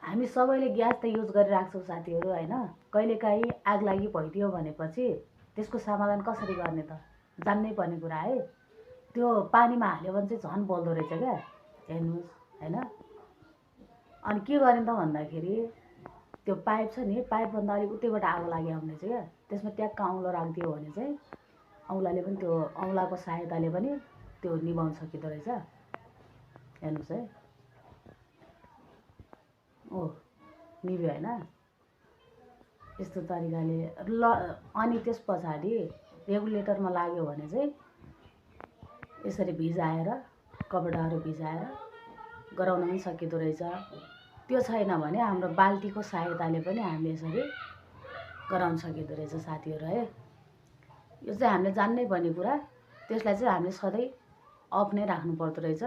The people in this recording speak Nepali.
हामी सबैले ग्यास त युज गरिराख्छौँ साथीहरू हैन। कहिलेकाहीँ आग लागि भइदियो भनेपछि त्यसको समाधान कसरी गर्ने त जान्नै पर्ने कुरा है। त्यो पानीमा हाल्यो भने चाहिँ झन् बल्दो रहेछ क्या, हेर्नुहोस् हैन। अनि के गर्ने त भन्दाखेरि त्यो पाइप छ नि, पाइपभन्दा अलिक उतैबाट आगो लागि आउने रहेछ क्या। त्यसमा ट्याक्क औँलो राखिदियो भने चाहिँ औँलाले पनि त्यो औँलाको सहायताले पनि त्यो निभाउन सकिँदो रहेछ। हेर्नुहोस् है, ओ निभ्यो हैन। यस्तो तरिकाले ल। अनि त्यस पछाडि रेगुलेटरमा लाग्यो भने चाहिँ यसरी भिजाएर, कपडाहरू भिजाएर गराउन पनि सकिँदो रहेछ। त्यो छैन भने हाम्रो बाल्टीको सहायताले पनि हामीले यसरी गराउन सकिँदो रहेछ साथीहरू है। यो चाहिँ हामीले जान्नै पर्ने कुरा। त्यसलाई चाहिँ हामीले सधैँ अफ नै राख्नु पर्दो रहेछ।